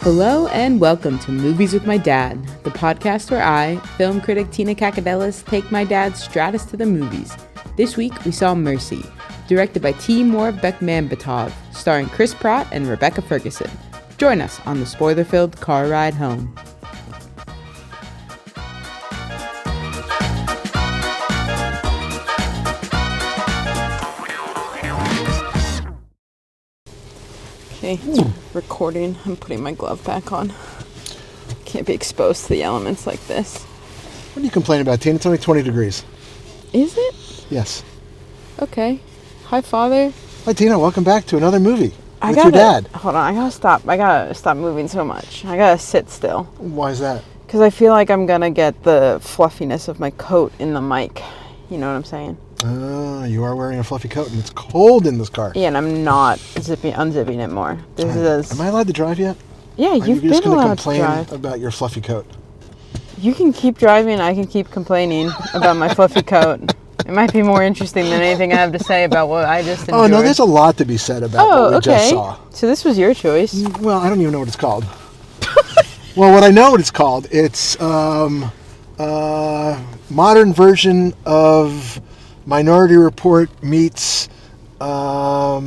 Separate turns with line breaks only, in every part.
Hello and welcome to Movies with My Dad, the podcast where I, film critic Tina Kakadelis, take my dad Stratis to the movies. This week we saw Mercy, directed by Timur Bekmambetov, starring Chris Pratt and Rebecca Ferguson. Join us on the spoiler-filled car ride home. Okay, recording. I'm putting my glove back on. Can't be exposed to the elements like this.
What are you complaining about, Tina? It's only 20 degrees.
Is it?
Yes.
Okay. Hi, Father.
Hi, Tina. Welcome back to another movie with your dad.
Hold on. I gotta stop moving so much. I gotta sit still.
Why is that?
Because I feel like I'm gonna get the fluffiness of my coat in the mic. You know what I'm saying?
You are wearing a fluffy coat and it's cold in this car.
Yeah, and I'm not unzipping it more.
Am I allowed to drive yet?
Yeah, you've been allowed to drive. Are you just going to complain
about your fluffy coat?
You can keep driving. I can keep complaining about my fluffy coat. It might be more interesting than anything I have to say about what I just enjoyed.
Oh, no, there's a lot to be said about what we just saw.
So this was your choice.
Well, I don't even know what it's called. Well, what I know what it's called, it's modern version of Minority Report meets what's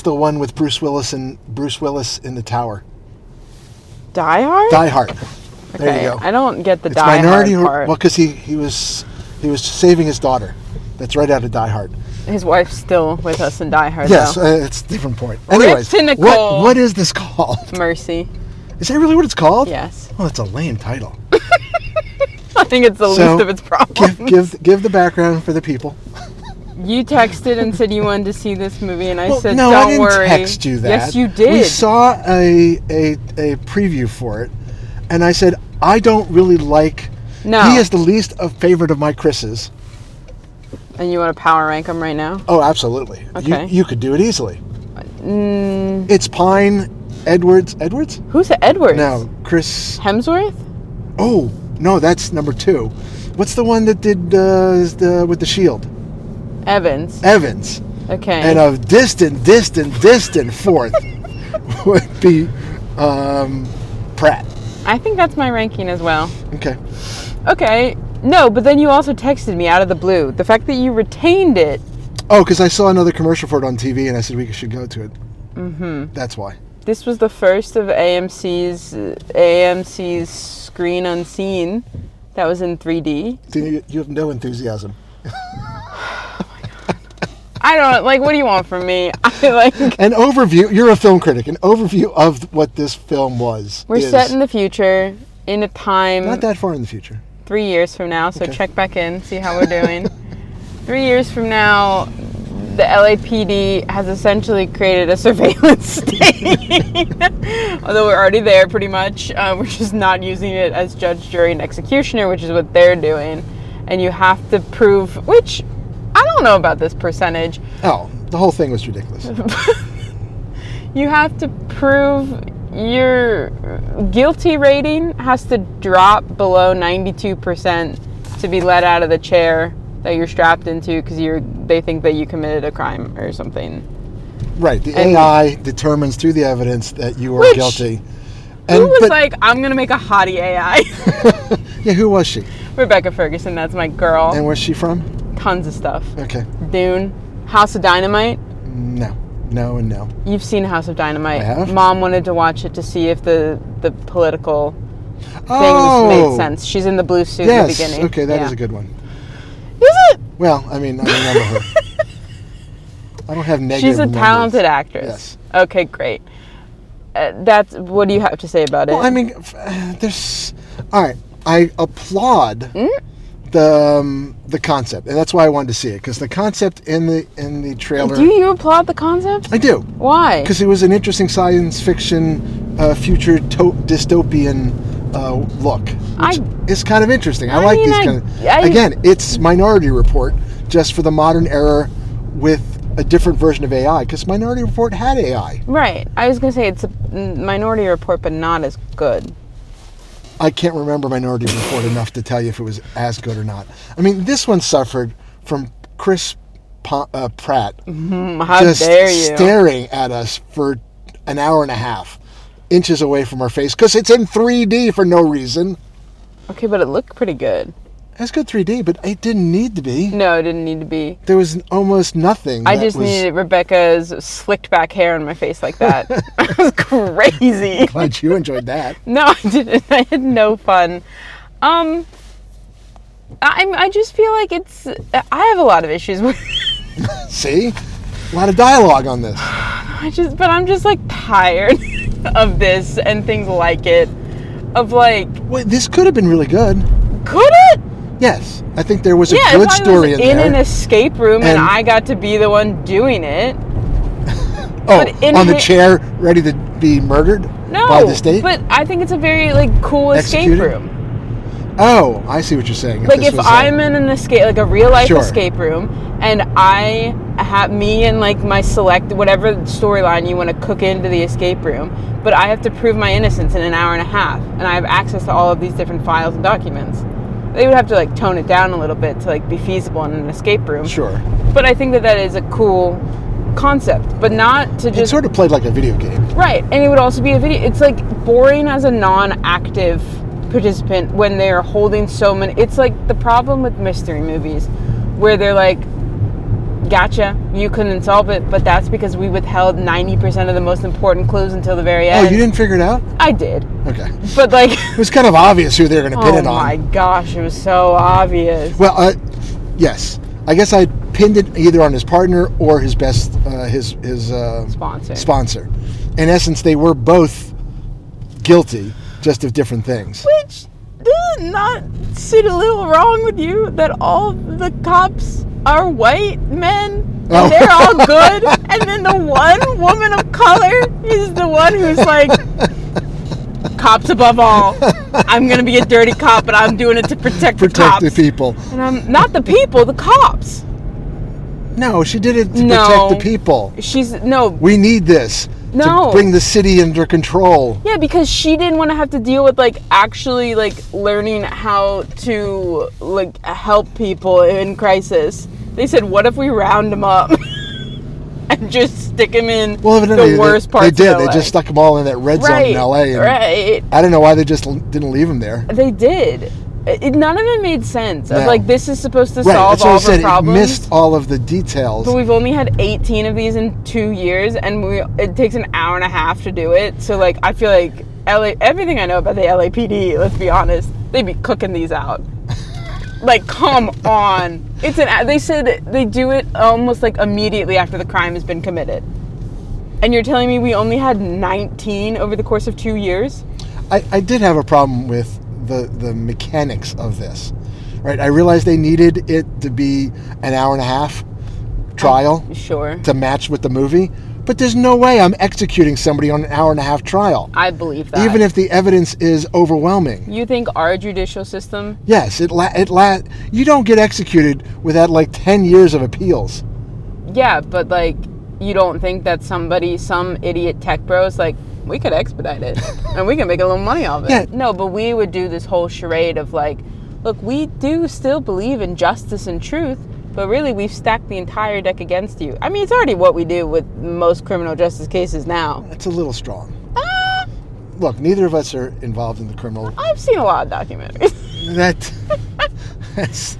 the one with Bruce Willis in the tower?
Die Hard?
Die Hard.
Okay,
there you go.
I don't get the
it's
Die
Minority
Hard part.
Well, because he was saving his daughter. That's right out of Die Hard.
His wife's still with us in Die Hard.
Yes,
though.
It's a different point. Anyways, what is this called?
Mercy.
Is that really what it's called?
Yes.
Well, it's a lame title.
I think it's the least of its problems.
Give the background for the people.
You texted and said you wanted to see this movie, and I said,
no,
"Don't
I didn't
worry."
Text you that.
Yes, you did.
We saw a preview for it, and I said I don't really like.
No.
He is the least favorite of my Chris's.
And you want to power rank them right now?
Oh, absolutely.
Okay.
You could do it easily. It's Pine, Edwards. Edwards?
Who's Edwards?
No, Chris
Hemsworth.
Oh no, that's number 2. What's the one that did with the shield?
Evans. Okay.
And a distant fourth would be Pratt.
I think that's my ranking as well.
Okay.
No, but then you also texted me out of the blue. The fact that you retained it.
Oh, because I saw another commercial for it on TV, and I said we should go to it. Mm-hmm. That's why.
This was the first of AMC's Screen Unseen that was in 3D.
See, you have no enthusiasm.
I don't, what do you want from me?
An overview. You're a film critic. An overview of what this film was.
We're set in the future, in a time...
Not that far in the future.
3 years from now, so check back in, see how we're doing. 3 years from now, the LAPD has essentially created a surveillance state. Although we're already there pretty much. We're just not using it as judge, jury, and executioner, which is what they're doing. And you have to prove, which... I don't know about this percentage.
Oh, the whole thing was ridiculous.
You have to prove your guilty rating has to drop below 92% to be let out of the chair that you're strapped into because they think that you committed a crime or something.
Right. The AI determines through the evidence that you are guilty.
Who was I'm going to make a hottie AI?
Yeah, who was she?
Rebecca Ferguson, that's my girl.
And where's she from?
Tons of stuff.
Okay.
Dune. House of Dynamite.
No, and no.
You've seen House of Dynamite.
I have.
Mom wanted to watch it to see if the political things made sense. She's in the blue suit in the beginning.
Okay, that is a good one.
Is it?
Well, I mean, I remember her. I don't have negative
She's a talented actress.
Yes.
Okay, great. What do you have to say about it?
Well, I mean, all right, I applaud the concept, and that's why I wanted to see it, because the concept in the trailer.
Do you applaud the concept?
I do.
Why?
Because it was an interesting science fiction, future dystopian look, which is kind of interesting. I like these kind of. Again, it's Minority Report, just for the modern era with a different version of AI, because Minority Report had AI.
Right. I was going to say it's a Minority Report, but not as good.
I can't remember Minority Report enough to tell you if it was as good or not. I mean, this one suffered from Chris Pratt
How
just
dare you?
staring at us for an hour and a half, inches away from our face, because it's in 3D for no reason.
Okay, but it looked pretty good.
It's good 3D, but it didn't need to be.
No, it didn't need to be.
There was almost nothing.
I just needed Rebecca's slicked back hair on my face like that. It was crazy.
Glad you enjoyed that.
No, I didn't. I had no fun. I just feel like I have a lot of issues with.
See, a lot of dialogue on this.
But I'm just like tired of this and things like it. Of like.
Wait, this could have been really good.
Could it?
Yes, I think there was a good story in there.
In an escape room and I got to be the one doing it.
Oh, on the chair, ready to be murdered by the state?
But I think it's a very cool escape room.
Oh, I see what you're saying.
If I'm in an escape, a real life escape room, and I have me and my select whatever storyline you want to cook into the escape room, but I have to prove my innocence in an hour and a half, and I have access to all of these different files and documents. They would have to tone it down a little bit to be feasible in an escape room. Sure. But I think that is a cool concept, but not to just...
It sort of played like a video game.
Right, and it would also be a video... It's boring as a non-active participant when they're holding so many... It's the problem with mystery movies, where they're gotcha, you couldn't solve it, but that's because we withheld 90% of the most important clues until the very end.
Oh, you didn't figure it out?
I did.
Okay.
But
it was kind of obvious who they were going to pin it on.
Oh my gosh, it was so obvious.
Well, yes. I guess I pinned it either on his partner or his best, his sponsor. In essence, they were both guilty, just of different things.
Which does not sit a little wrong with you that all the cops are white men and they're all good, and then the one woman of color is the one who's cops above all. I'm gonna be a dirty cop, but I'm doing it to protect the cops.
Protect the people.
And I'm not the people, the cops.
No, she did it to protect the people. We need this. To bring the city under control.
Yeah, because she didn't want to have to deal with actually learning how to help people in crisis. They said, what if we round them up and just stick them in the worst parts of LA?
They did. They just stuck them all in that red zone in LA. And I don't know why they just didn't leave them there.
They did. None of it made sense. No. This is supposed to solve all the problems.
It missed all of the details.
But we've only had 18 of these in 2 years, and it takes an hour and a half to do it. So I feel like everything I know about the LAPD, let's be honest, they'd be cooking these out. Come on. They said they do it almost immediately after the crime has been committed. And you're telling me we only had 19 over the course of 2 years?
I did have a problem with the mechanics of this, right? I realized they needed it to be an hour and a half trial, to match with the movie, but there's no way I'm executing somebody on an hour and a half trial.
I believe that.
Even if the evidence is overwhelming.
You think our judicial system?
Yes, you don't get executed without 10 years of appeals.
Yeah, but you don't think that some idiot tech bro is we could expedite it and we can make a little money off it. Yeah. No, but we would do this whole charade of look, we do still believe in justice and truth, but really we've stacked the entire deck against you. I mean, it's already what we do with most criminal justice cases now.
It's a little strong. Look, neither of us are involved in the criminal.
I've seen a lot of documentaries.
That's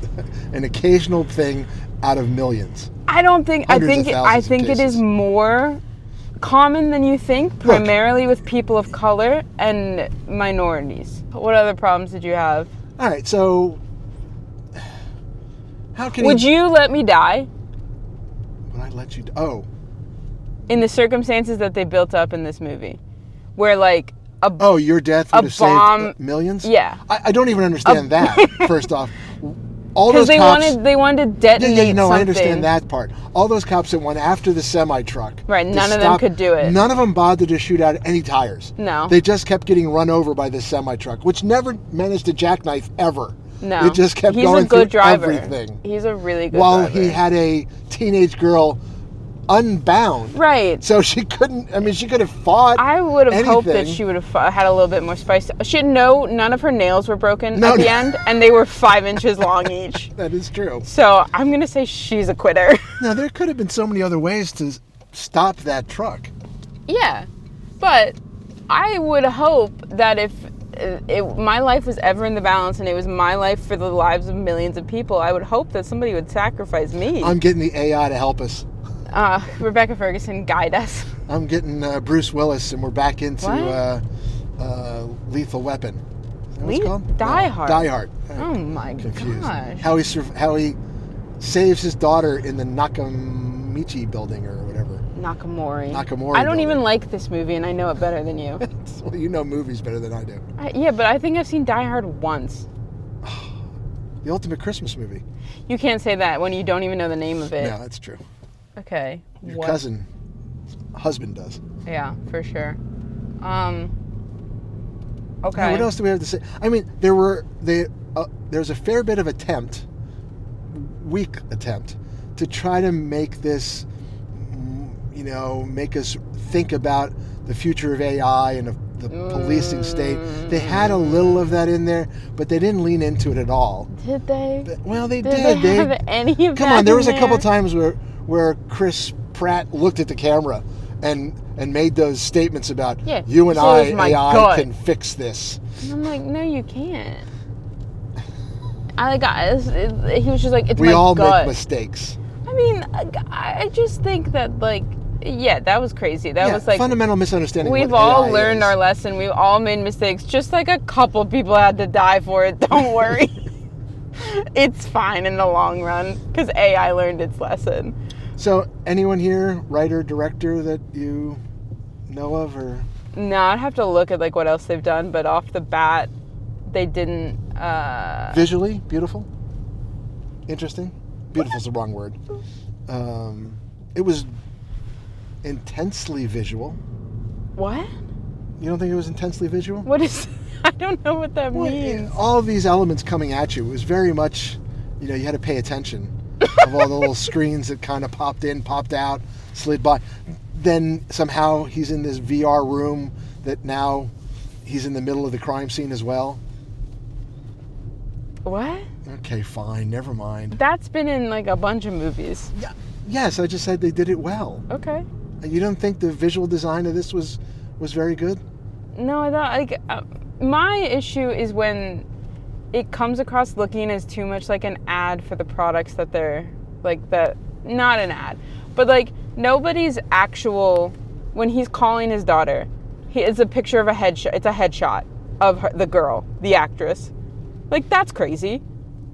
an occasional thing out of millions.
I think it is more common than you think, primarily with people of color and minorities. What other problems did you have?
All right, so how can
Would you let me die?
Would I let you
in the circumstances that they built up in this movie, where
your death would have saved millions?
Yeah.
I don't even understand that, first off.
Because they wanted to detonate something.
I understand that part. All those cops that went after the semi-truck.
Right, none of them could do it.
None of them bothered to shoot out any tires.
No.
They just kept getting run over by this semi-truck, which never managed to jackknife ever.
No.
It just kept going through everything.
He's a really good
driver.
While
he had a teenage girl unbound.
Right.
So she couldn't. I mean, she could have fought.
I would have
anything.
hoped that she would have had a little bit more spice. None of her nails were broken at the end, and they were 5 inches long each.
That is true.
So I'm gonna say she's a quitter.
Now there could have been so many other ways to stop that truck.
Yeah, but I would hope that if my life was ever in the balance and it was my life for the lives of millions of people, I would hope that somebody would sacrifice me.
I'm getting the AI to help us.
Rebecca Ferguson, guide us.
I'm getting Bruce Willis, and we're back into Lethal Weapon. Is that what it's called?
Die Hard.
Die Hard.
Oh my gosh.
How he saves his daughter in the Nakamichi building or whatever.
Nakamori.
I
don't even like this movie, and I know it better than you.
Well, you know movies better than I do.
Yeah, but I think I've seen Die Hard once.
The ultimate Christmas movie.
You can't say that when you don't even know the name of it.
No, that's true.
Okay.
Your cousin, husband does.
Yeah, for sure. Okay.
Now, what else do we have to say? I mean, there's a fair bit of weak attempt, to try to make this, make us think about the future of AI and of the policing state. They had a little of that in there, but they didn't lean into it at all.
Did they?
Well, they did.
Did they have any of that?
Come on, there was a couple times where Chris Pratt looked at the camera and made those statements about you and AI can fix this.
And I'm like, no, you can't. He was just like, it's my gut.
We all make mistakes.
I mean, I just think that, that was crazy. That was
fundamental misunderstanding.
We've all learned our lesson. We've all made mistakes. Just like a couple people had to die for it. Don't worry. It's fine in the long run because AI learned its lesson.
So, anyone here, writer, director that you know of, or?
No, I'd have to look at what else they've done. But off the bat, they didn't.
Visually beautiful, interesting. Beautiful's the wrong word. It was intensely visual. What? You don't think it was intensely visual?
What is? I don't know what that means.
All of these elements coming at you, it was very much, you had to pay attention of all the little screens that kind of popped in, popped out, slid by. Then somehow he's in this VR room that now he's in the middle of the crime scene as well.
What?
Okay, fine, never mind.
That's been in a bunch of movies.
Yeah. Yes, I just said they did it well.
Okay.
You don't think the visual design of this was very good?
No, I thought my issue is when it comes across looking as too much like an ad for the products that they're not an ad, but nobody's actual, when he's calling his daughter, it's a picture of a headshot. It's a headshot of the girl, the actress. That's crazy.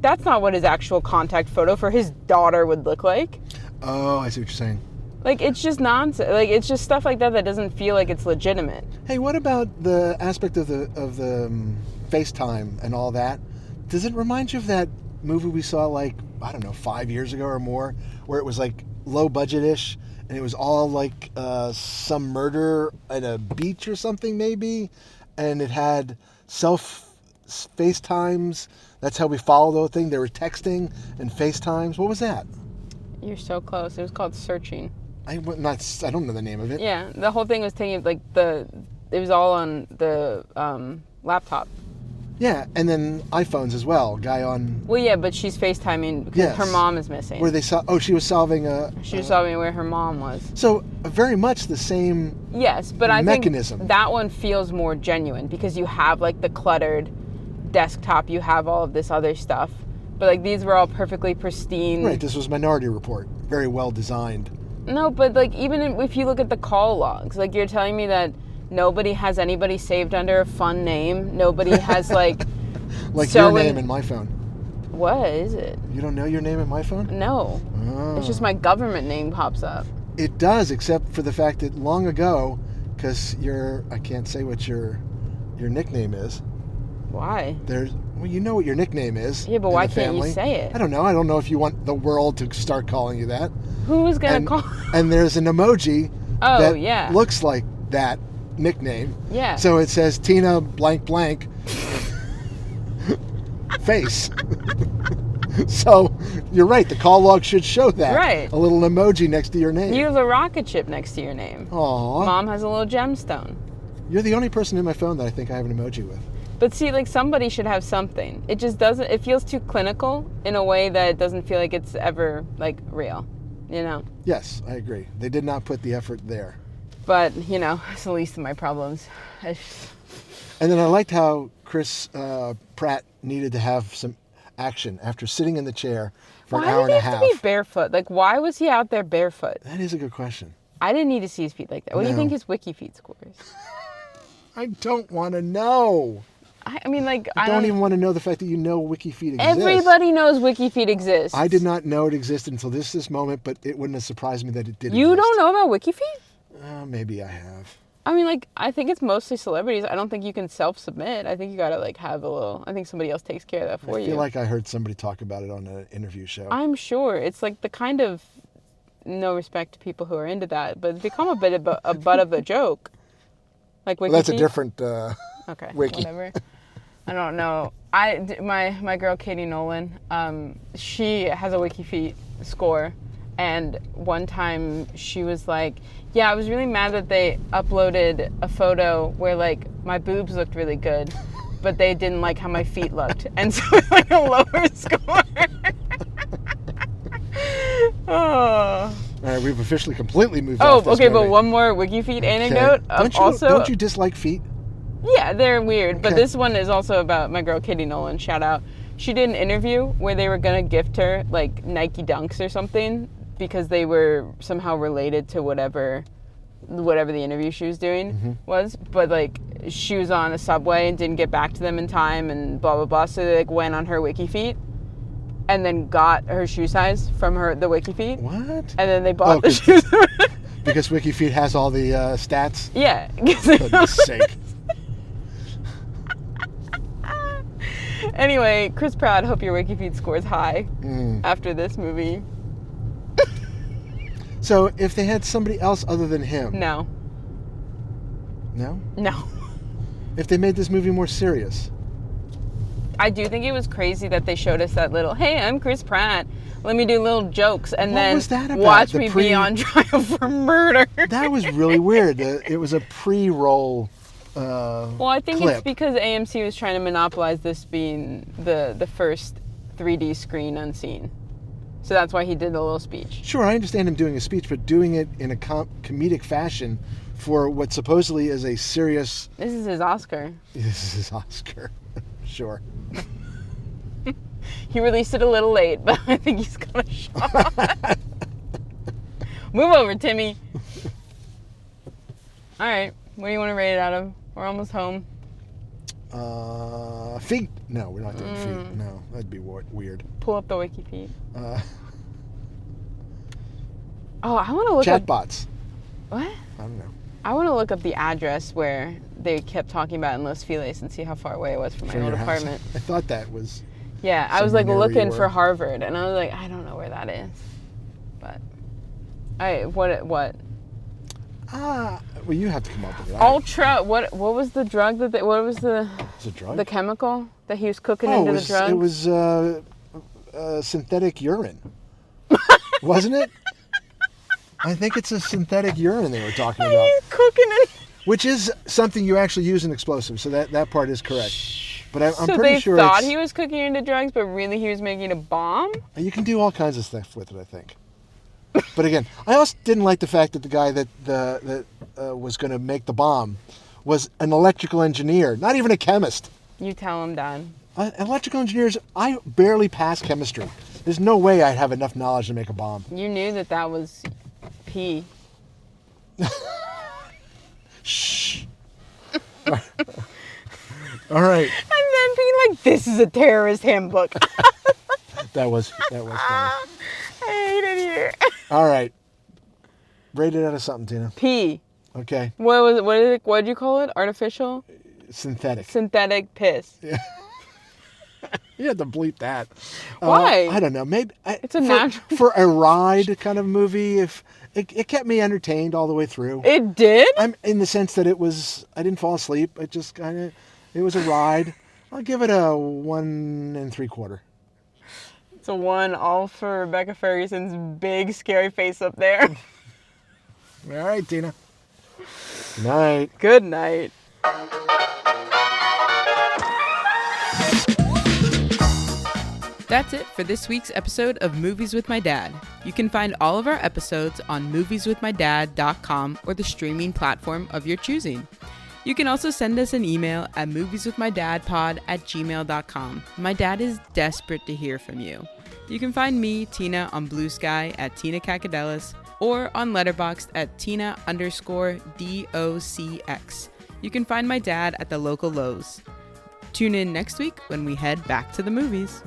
That's not what his actual contact photo for his daughter would look like.
Oh, I see what you're saying.
It's just nonsense. It's just stuff like that doesn't feel like it's legitimate.
Hey, what about the aspect of the FaceTime and all that? Does it remind you of that movie we saw 5 years ago or more, where it was low budget-ish, and it was all some murder at a beach or something maybe, and it had FaceTimes. That's how we follow the whole thing. They were texting and FaceTimes. What was that?
You're so close. It was called Searching.
I don't know the name of it.
Yeah, the whole thing was taking it was all on the laptop.
Yeah, and then iPhones as well. Guy on.
Well, yeah, but she's FaceTiming because her mom is missing.
Where she was solving
She was solving where her mom was.
So very much the same.
Yes, but I
mechanism.
think that one feels more genuine because you have the cluttered desktop. You have all of this other stuff, but these were all perfectly pristine.
Right. This was Minority Report. Very well designed.
No, but even if you look at the call logs, you're telling me that nobody has anybody saved under a fun name. Nobody has
your name in my phone.
What is it?
You don't know your name in my phone?
No. Oh. It's just my government name pops up.
It does, except for the fact that long ago, because I can't say what your nickname is.
Why?
You know what your nickname is.
Yeah, but why can't you say it?
I don't know. I don't know if you want the world to start calling you that.
Who's gonna call?
And there's an emoji that looks like that nickname.
Yeah.
So it says Tina blank blank face. So you're right. The call log should show that.
Right.
A little emoji next to your name.
You have a rocket ship next to your name.
Aww.
Mom has a little gemstone.
You're the only person in my phone that I think I have an emoji with.
But see, like, somebody should have something. It just doesn't, it feels too clinical in a way that it doesn't feel like it's ever, like, real, you know?
Yes, I agree. They did not put the effort there.
But, you know, it's the least of my problems.
And then I liked how Chris Pratt needed to have some action after sitting in the chair for an hour and a half.
Why did he have to be barefoot? Like, why was he out there barefoot?
That is a good question.
I didn't need to see his feet like that. What do you think his wiki feet scores?
I don't want to know.
I mean, like,
I don't even want to know the fact that you know WikiFeet exists.
Everybody knows WikiFeet exists.
I did not know it existed until this moment, but it wouldn't have surprised me that it did
You
exist.
don't know about WikiFeet?
Maybe I have.
I mean, like, I think it's mostly celebrities. I don't think you can self-submit. I think you gotta, like, have a little... I think somebody else takes care of that for you.
I feel like I heard somebody talk about it on an interview show.
I'm sure. It's, like, the kind of... No respect to people who are into that, but it's become a bit of a butt of a joke. Like, WikiFeet.
Well, that's a different
okay,
wiki.
Whatever. I don't know. My girl Katie Nolan, she has a WikiFeet score, and one time she was like, "Yeah, I was really mad that they uploaded a photo where like my boobs looked really good, but they didn't like how my feet looked, and so it's like a lower score." Oh.
All right, we've officially completely moved
Oh,
off this
okay,
movie.
but one more WikiFeet anecdote.
Don't you dislike feet?
Yeah, they're weird, but
Okay.
this one is also about my girl Katie Nolan, shout out. She did an interview where they were gonna gift her like Nike Dunks or something because they were somehow related to whatever the interview she was doing was, but like she was on a subway and didn't get back to them in time and blah blah blah, so they like went on her WikiFeet and then got her shoe size from the WikiFeet.
What?
And then they bought the shoes.
Because WikiFeet has all the stats?
Yeah.
For goodness sake.
Anyway, Chris Pratt, hope your WikiFeet scores high after this movie.
So, if they had somebody else other than him...
No.
No?
No.
If they made this movie more serious?
I do think it was crazy that they showed us that little, hey, I'm Chris Pratt, let me do little jokes, and
What
then
was that about?
watch me be on trial for murder.
That was really weird. It was a pre-roll
Well, I think
clip.
it's because AMC was trying to monopolize this being the first 3D screen unseen. So that's why he did a little speech.
Sure, I understand him doing a speech, but doing it in a comedic fashion for what supposedly is a serious...
This is his Oscar.
This is his Oscar. Sure.
He released it a little late, but I think he's got a shot. Move over, Timmy. All right. What do you want to rate it out of? We're almost home.
Feet? No, we're not doing feet. No, that'd be weird.
Pull up the WikiFeet. Oh, I want to look
Chatbots.
What?
I don't know.
I want to look up the address where they kept talking about in Los Feliz and see how far away it was from my old apartment.
I thought that was...
Yeah, I was like
near where you
looking
were.
for Harvard, and I was like, I don't know where that is. But, what?
Well, you have to come up with it.
Ultra, what was the drug what was the...
It's a drug?
The chemical that he was cooking into the drug?
It was synthetic urine. Wasn't it? I think it's a synthetic urine they were talking about.
He's cooking it.
Which is something you actually use in explosives, so that part is correct. But I'm
So
pretty
they
sure
thought he was cooking into drugs, but really he was making a bomb?
You can do all kinds of stuff with it, I think. But again, I also didn't like the fact that the guy that was going to make the bomb was an electrical engineer, not even a chemist.
You tell him, Dad.
Electrical engineers, I barely pass chemistry. There's no way I'd have enough knowledge to make a bomb.
You knew that was pee.
Shh. All right.
And then being like, this is a terrorist handbook.
That was funny.
I hate it here.
All right. Rate it out of something, Tina.
Pee.
Okay.
What did you call it? Artificial?
Synthetic.
Synthetic piss.
Yeah. You have to bleep that.
Why?
I don't know. Maybe
it's a natural
for a ride kind of movie. If it kept me entertained all the way through.
It did?
I'm in the sense that I didn't fall asleep. It just it was a ride. I'll give it a 1 3/4.
It's a 1 all for Rebecca Ferguson's big scary face up there.
All right, Tina. Good night.
Good night. That's it for this week's episode of Movies with My Dad. You can find all of our episodes on movieswithmydad.com or the streaming platform of your choosing. You can also send us an email at movieswithmydadpod@gmail.com. My dad is desperate to hear from you. You can find me, Tina, on Blue Sky at Tina Kakadelis or on Letterboxd at Tina_DOCX. You can find my dad at the local Lowe's. Tune in next week when we head back to the movies.